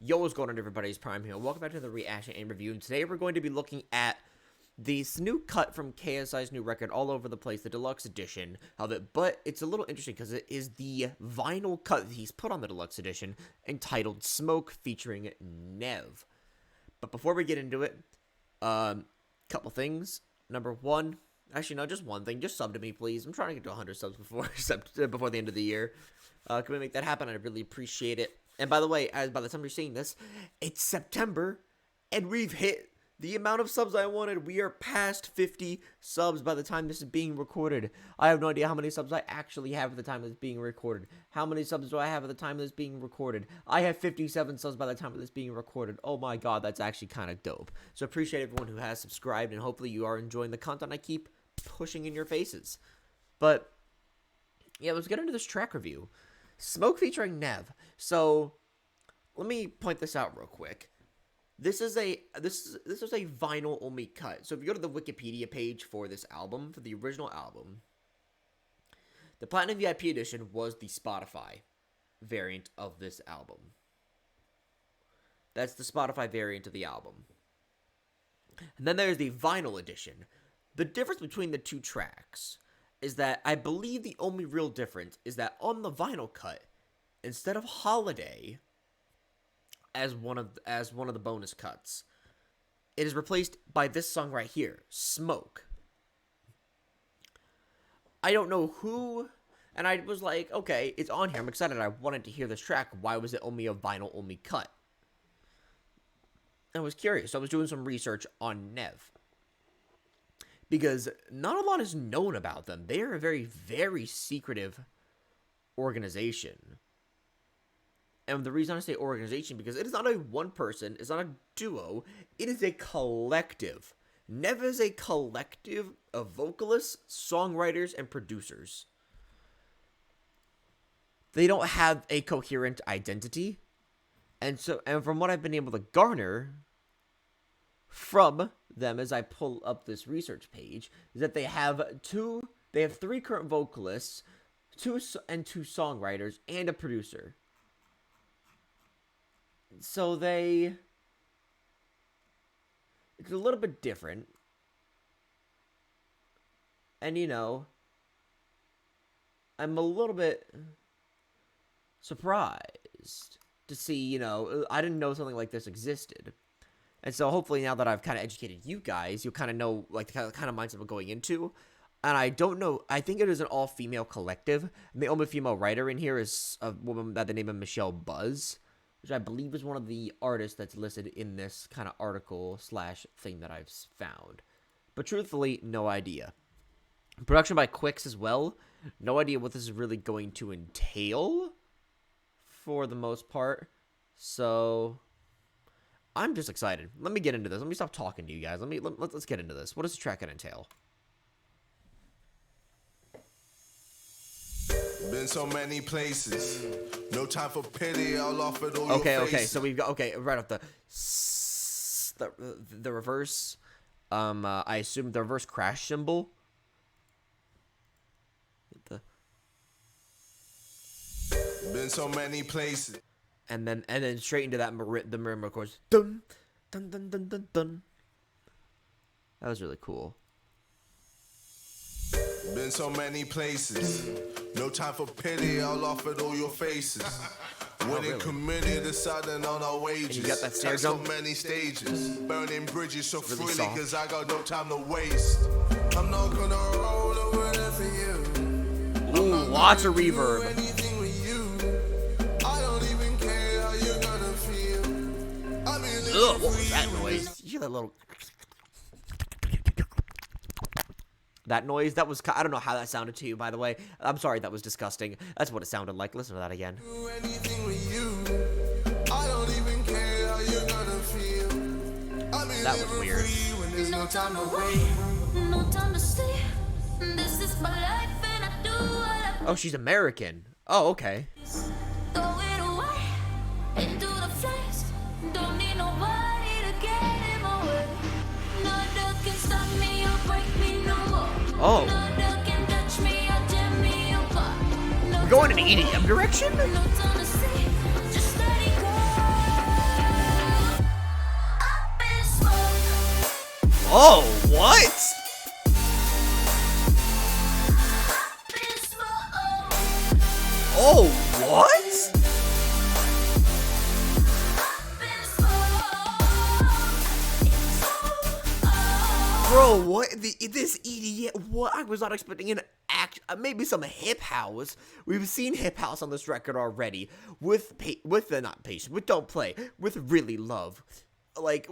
Yo, what's going on, everybody? It's Prime here. Welcome back to the reaction and review. And today we're going to be looking at this new cut from KSI's new record, All Over the Place, the deluxe edition of it. But it's a little interesting because it is the vinyl cut that he's put on the deluxe edition, entitled Smoke, featuring Nevve. But before we get into it, couple things. Number one, actually no, just one thing. Just sub to me, please. I'm trying to get to 100 subs before the end of the year. Can we make that happen? I'd really appreciate it. And by the way, by the time you're seeing this, it's September, and we've hit the amount of subs I wanted. We are past 50 subs by the time this is being recorded. I have no idea how many subs I actually have at the time of this being recorded. How many subs do I have at the time of this being recorded? I have 57 subs by the time of this being recorded. Oh my god, that's actually kind of dope. So appreciate everyone who has subscribed, and hopefully you are enjoying the content I keep pushing in your faces. But yeah, let's get into this track review. Smoke featuring Nevve. So let me point this out real quick. This is a vinyl only cut. So if you go to the Wikipedia page for this album, for the original album, the Platinum VIP edition was the Spotify variant of this album. That's the Spotify variant of the album. And then there's the vinyl edition. The difference between the two tracks is that I believe the only real difference is that on the vinyl cut, instead of Holiday as one of the bonus cuts, it is replaced by this song right here, Smoke. I don't know who, and I was like, okay, it's on here. I'm excited. I wanted to hear this track. Why was it only a vinyl only cut? I was curious. So I was doing some research on Nevve, because not a lot is known about them. They are a very, very secretive organization. And the reason I say organization, because it is not a one person, it's not a duo, it is a collective. Nevve is a collective of vocalists, songwriters, and producers. They don't have a coherent identity. And from what I've been able to garner from them as I pull up this research page, is that they have three current vocalists, two songwriters, and a producer. So it's a little bit different. And I'm a little bit surprised to see, I didn't know something like this existed. And so hopefully now that I've kind of educated you guys, you'll kind of know like the kind of mindset we're going into. And I don't know, I think it is an all-female collective. And the only female writer in here is a woman by the name of Michelle Buzz, which I believe is one of the artists that's listed in this kind of article / thing that I've found. But truthfully, no idea. Production by Quicks as well. No idea what this is really going to entail for the most part. So I'm just excited. Let me get into this. Let me stop talking to you guys. Let's get into this. What does the track gonna entail? Been so many places, no time for pity. I'll offer all Okay, your okay. faces. So we've got right off the reverse. I assume the reverse crash symbol. Been so many places. And then straight into that the marimba chorus. Dun dun dun dun dun dun. That was really cool. Been so many places, no time for pity. I'll offer all your faces. When really? it committed, deciding on our wages. And you got that snare so drum? many stages, burning bridges so Really freely, soft. cause I got no time to waste. I'm not gonna roll over there for you. Ooh, lots of reverb. Anything with you. I don't even care how you're gonna feel. I'm in it Ugh, what for was that you. noise? You hear that little... That noise, that was... I don't know how that sounded to you, by the way. I'm sorry, that was disgusting. That's what it sounded like. Listen to that again. Anything with you. I don't even care how you're gonna feel. I'm in That it was for weird. you when there's no time to wait. No time to stay. This is my life and I do what I Oh, she's American. Oh, okay. please. Going away into the flames. Don't need nobody to get in my way. No one can stop me or break me no more. Oh. No one can touch me or tear me apart. No We're going in the EDM direction? time to stay. Just let it go. Oh, what? Oh, what? Bro, what? This EDM, what? I was not expecting an maybe some hip house. We've seen hip house on this record already with not Patience, with Don't Play, with Really Love. Like,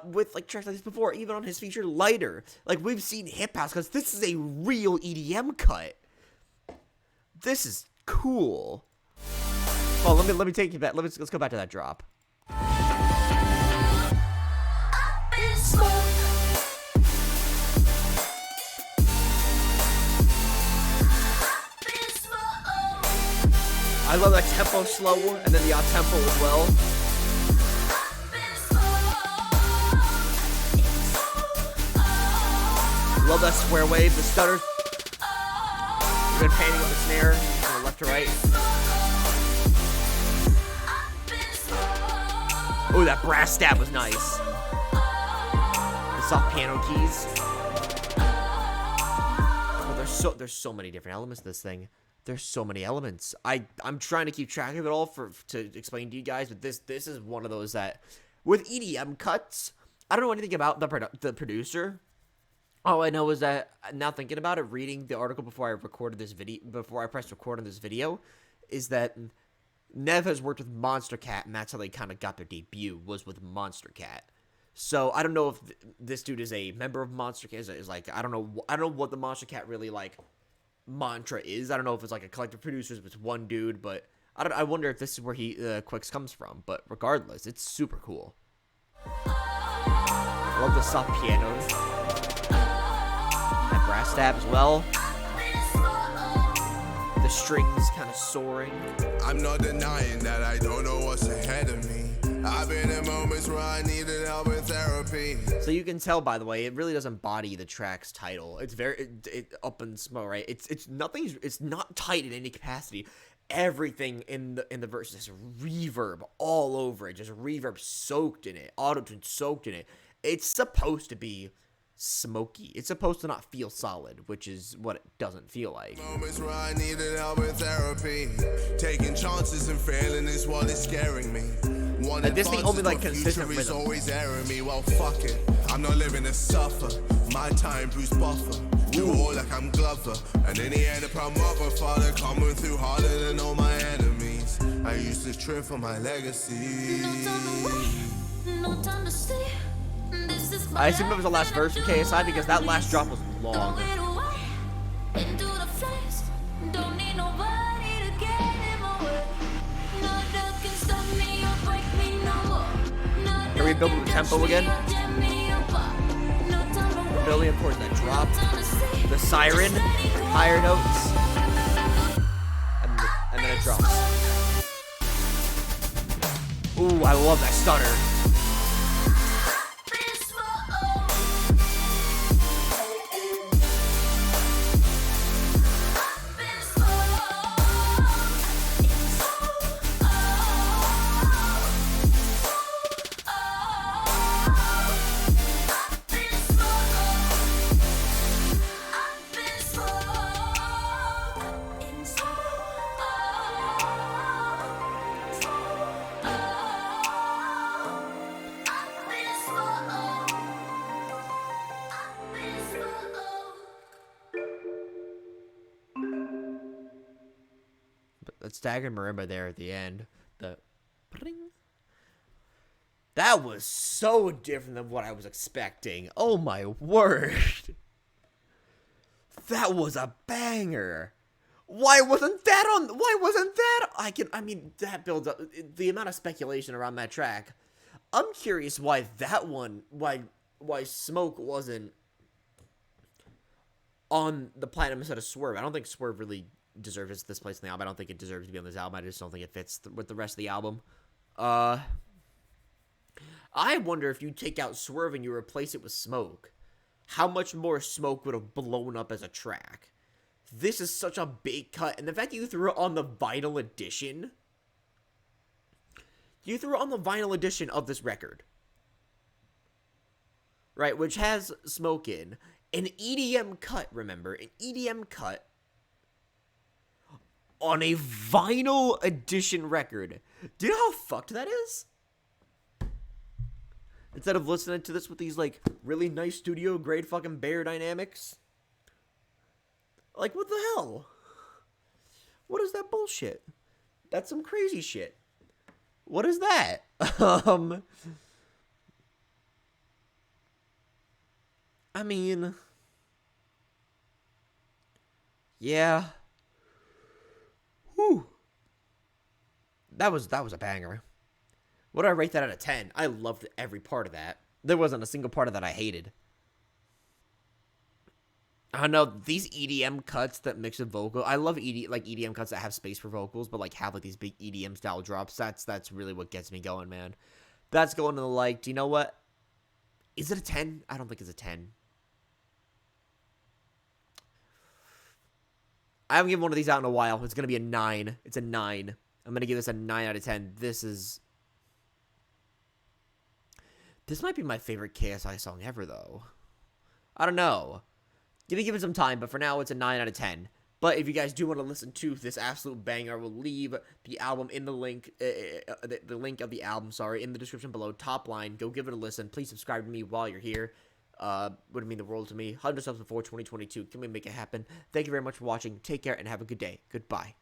with, like, tracks like this before, even on his feature Lighter. Like, we've seen hip house, because this is a real EDM cut. This is cool. Oh, let me take you back. Let's go back to that drop. I love that tempo slow, and then the off tempo as well. Love that square wave, the stutters. We've been painting with the snare from left to right. Oh, that brass stab was nice. The soft piano keys. Oh, there's so many different elements to this thing. There's so many elements. I'm trying to keep track of it all to explain to you guys, but this is one of those that with EDM cuts, I don't know anything about the producer. All I know is that, now thinking about it, reading the article before I pressed record on this video, is that Nevve has worked with Monster Cat, and that's how they kind of got their debut, was with Monster Cat. So I don't know if this dude is a member of Monster Cat. Is like, I don't know what the Monster Cat really, like, mantra is. I don't know if it's like a collective producer, if it's one dude, but I wonder if this is where Quicks comes from. But regardless, it's super cool. I love the soft pianos. That brass stab as well. The strings kind of soaring. I'm not denying that I don't know what's ahead of me. I've been in moments where I needed help with therapy. So you can tell, by the way, it really does embody the track's title. It's very up and small, right? It's not tight in any capacity. Everything in the verses is reverb all over it, just reverb soaked in it, autotune soaked in it. It's supposed to be smoky. It's supposed to not feel solid, which is what it doesn't feel like. Moments where I needed help with therapy. Taking chances and failing is what is scaring me. And this thing only like consistent rhythm. rhythm. Always airing me. Well, fuck it. I'm not living to suffer. My time, Bruce Buffer. Do all like I'm Glover. And in the end, I'm mother, father, coming through harder than all my enemies. I used to trip for my legacy. No time to stay. This is I assume it was the last verse from KSI because that last drop was long. Into the flesh. Don't need nobody to get in my way. Nothing can stop me or break me no more. Can we build the tempo again? We're building towards that drop. The siren, higher notes, and then it drops. Ooh, I love that stutter. That staggered marimba there at the end. The pring. That was so different than what I was expecting. Oh my word. That was a banger. Why wasn't that? I mean, that builds up the amount of speculation around that track. I'm curious why that one, why Smoke wasn't on the platinum instead of Swerve. I don't think Swerve really deserves this place in the album. I don't think it deserves to be on this album. I just don't think it fits with the rest of the album. I wonder if you take out Swerve and you replace it with Smoke, how much more Smoke would have blown up as a track. This is such a big cut, and the fact that you threw it on the vinyl edition, of this record, right, which has Smoke in, an EDM cut, remember, an EDM cut on a vinyl edition record. Do you know how fucked that is? Instead of listening to this with these, like, really nice studio grade fucking Bear dynamics. Like, what the hell? What is that bullshit? That's some crazy shit. What is that? I mean, yeah. Whew. That was a banger. What do I rate that out of 10? I loved every part of that. There wasn't a single part of that I hated. I don't know, these EDM cuts that mix with vocal. I love EDM cuts that have space for vocals, but like have like these big EDM style drops. That's really what gets me going, man. That's going to the like. Do you know what? Is it a 10? I don't think it's a 10. I haven't given one of these out in a while. It's going to be a 9. It's a 9. I'm going to give this a 9 out of 10. This might be my favorite KSI song ever, though. I don't know. Give it some time, but for now, it's a 9 out of 10. But if you guys do want to listen to this absolute banger, I will leave the album in the link, the link of the album, in the description below. Top line, go give it a listen. Please subscribe to me while you're here. Would mean the world to me. 100 subs before 2022. Can we make it happen? Thank you very much for watching. Take care and have a good day. Goodbye.